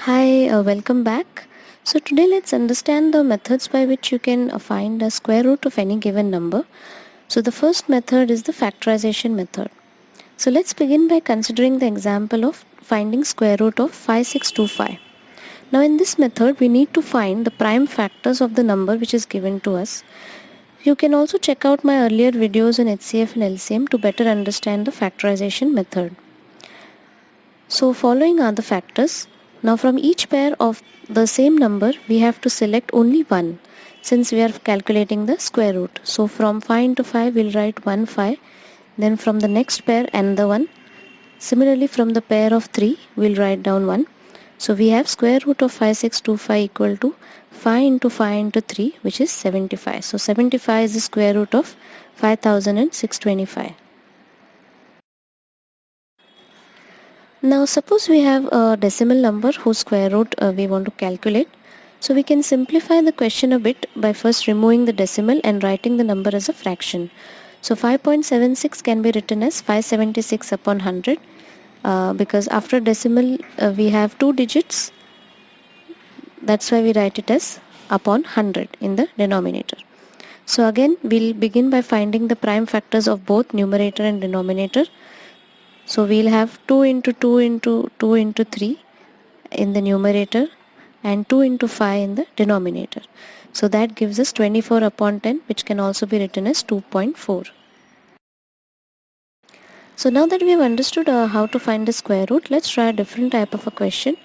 Hi, welcome back. So today let's understand the methods by which you can find a square root of any given number. So the first method is the factorization method. So let's begin by considering the example of finding square root of 5625. Now in this method we need to find the prime factors of the number which is given to us. You can also check out my earlier videos on HCF and LCM to better understand the factorization method. So following are the factors. Now from each pair of the same number we have to select only one since we are calculating the square root. So from 5 into 5 we'll write 1 5, then from the next pair another one. Similarly from the pair of 3 we'll write down 1. So we have square root of 5625 equal to 5 into 5 into 3, which is 75. So 75 is the square root of 5625. Now suppose we have a decimal number whose square root we want to calculate. So we can simplify the question a bit by first removing the decimal and writing the number as a fraction. So 5.76 can be written as 576 upon 100 because after decimal we have two digits. That's why we write it as upon 100 in the denominator. So again we'll begin by finding the prime factors of both numerator and denominator. So we'll have 2 into 2 into 2 into 3 in the numerator and 2 into 5 in the denominator. So that gives us 24 upon 10, which can also be written as 2.4. So now that we have understood how to find the square root, let's try a different type of a question.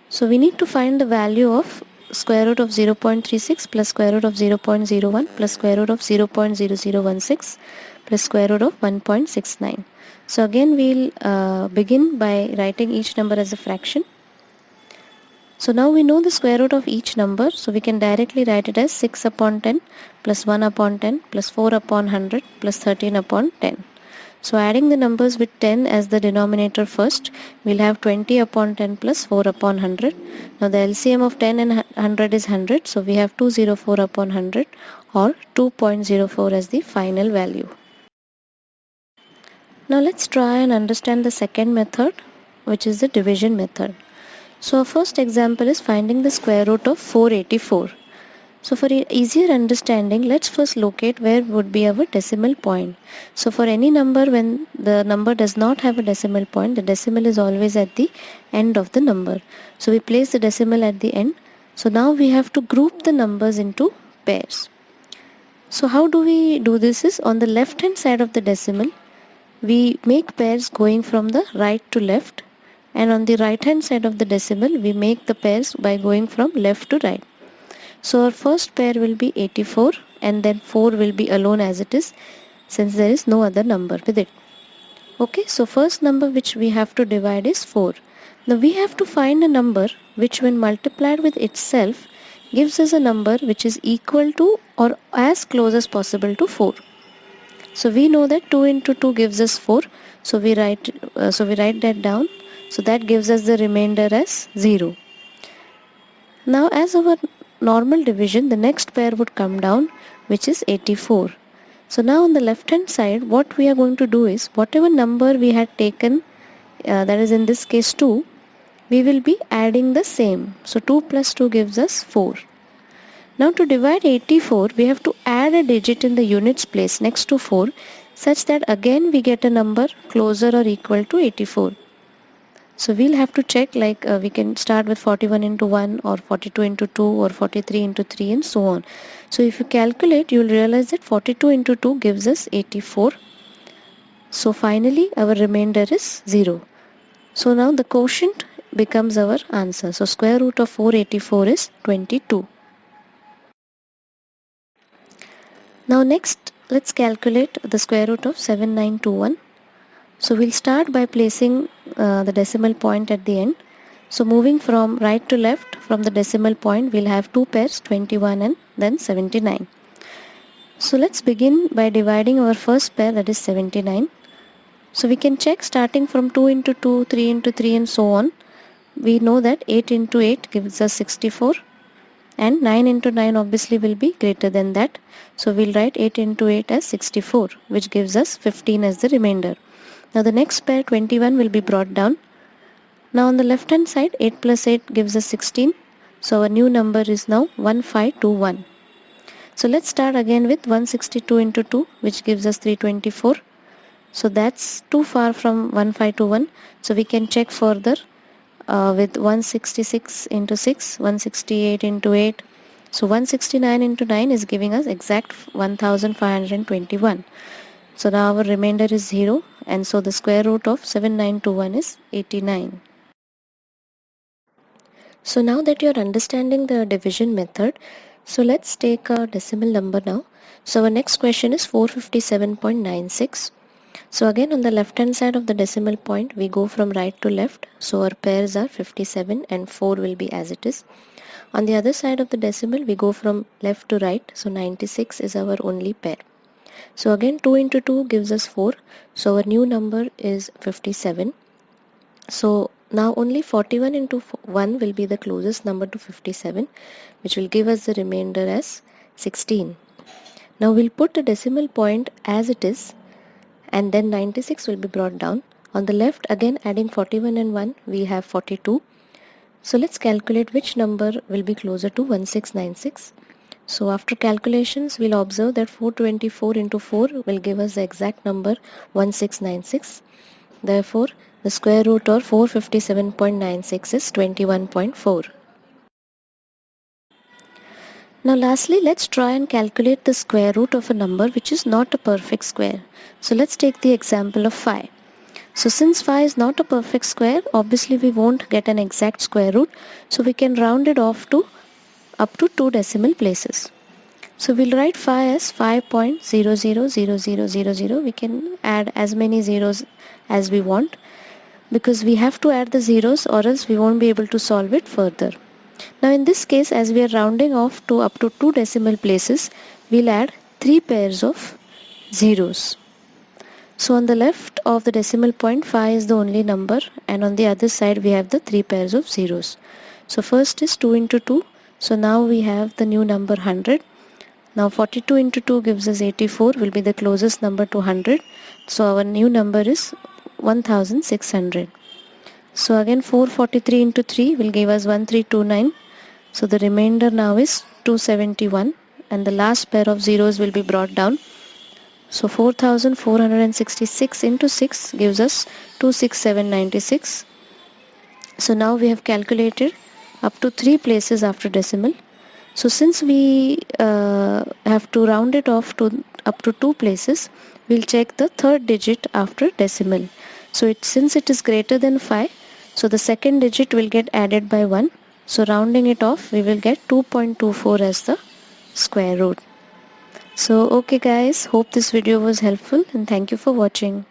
So we need to find the value of square root of 0.36 plus square root of 0.01 plus square root of 0.0016 plus square root of 1.69. So again we'll begin by writing each number as a fraction. So now we know the square root of each number, so we can directly write it as 6 upon 10 plus 1 upon 10 plus 4 upon 100 plus 13 upon 10. So adding the numbers with 10 as the denominator first, we'll have 20 upon 10 plus 4 upon 100. Now the LCM of 10 and 100 is 100, so we have 204 upon 100 or 2.04 as the final value. Now let's try and understand the second method, which is the division method. So our first example is finding the square root of 484. So for easier understanding, let's first locate where would be our decimal point. So for any number, when the number does not have a decimal point, the decimal is always at the end of the number. So we place the decimal at the end. So now we have to group the numbers into pairs. So how do we do this is on the left hand side of the decimal, we make pairs going from the right to left, and on the right hand side of the decimal we make the pairs by going from left to right. So our first pair will be 84 and then 4 will be alone as it is since there is no other number with it. Okay, so first number which we have to divide is 4. Now we have to find a number which when multiplied with itself gives us a number which is equal to or as close as possible to 4. So we know that 2 into 2 gives us 4. So we write that down. So that gives us the remainder as 0. Now as our normal division, the next pair would come down, which is 84. So now on the left hand side, what we are going to do is whatever number we had taken, that is in this case 2, we will be adding the same. So 2 plus 2 gives us 4. Now to divide 84, we have to add a digit in the units place next to 4 such that again we get a number closer or equal to 84. So we'll have to check like we can start with 41 into 1 or 42 into 2 or 43 into 3 and so on. So if you calculate, you'll realize that 42 into 2 gives us 84. So finally our remainder is 0. So now the quotient becomes our answer. So square root of 484 is 22. Now next let's calculate the square root of 7921. So we'll start by placing the decimal point at the end. So moving from right to left from the decimal point, we'll have two pairs, 21 and then 79. So let's begin by dividing our first pair, that is 79. So we can check starting from 2 into 2, 3 into 3 and so on. We know that 8 into 8 gives us 64 and 9 into 9 obviously will be greater than that. So we'll write 8 into 8 as 64, which gives us 15 as the remainder. Now the next pair 21 will be brought down. Now on the left hand side, 8 plus 8 gives us 16. So our new number is now 1521. So let's start again with 162 into 2, which gives us 324. So that's too far from 1521. So we can check further with 166 into 6, 168 into 8. So 169 into 9 is giving us exact 1521. So now our remainder is 0, and so the square root of 7921 is 89. So now that you are understanding the division method, so let's take a decimal number now. So our next question is 457.96. So again, on the left hand side of the decimal point, we go from right to left. So our pairs are 57 and 4 will be as it is. On the other side of the decimal, we go from left to right. So 96 is our only pair. So again, 2 into 2 gives us 4. So our new number is 57. So now only 41 into 1 will be the closest number to 57, which will give us the remainder as 16. Now we'll put the decimal point as it is, and then 96 will be brought down. On the left, again adding 41 and 1, we have 42. So let's calculate which number will be closer to 1696. So after calculations, we'll observe that 424 into 4 will give us the exact number 1696. Therefore, the square root of 457.96 is 21.4. Now lastly, let's try and calculate the square root of a number which is not a perfect square. So let's take the example of 5. So since 5 is not a perfect square, obviously we won't get an exact square root. So we can round it off to up to 2 decimal places. So we'll write 5 as 5.000000. We can add as many zeros as we want, because we have to add the zeros or else we won't be able to solve it further. Now in this case, as we are rounding off to up to 2 decimal places, we'll add 3 pairs of zeros. So on the left of the decimal point, 5 is the only number, and on the other side we have the 3 pairs of zeros. So first is 2 into 2. So now we have the new number 100. Now 42 into 2 gives us 84, will be the closest number to 100. So our new number is 1600. So again 443 into 3 will give us 1329. So the remainder now is 271, and the last pair of zeros will be brought down. So 4466 into 6 gives us 26796. So now we have calculated up to 3 places after decimal. So since we have to round it off to up to 2 places, we'll check the third digit after decimal. So since it is greater than 5, so the second digit will get added by 1. So rounding it off, we will get 2.24 as the square root. So okay guys, hope this video was helpful, and thank you for watching.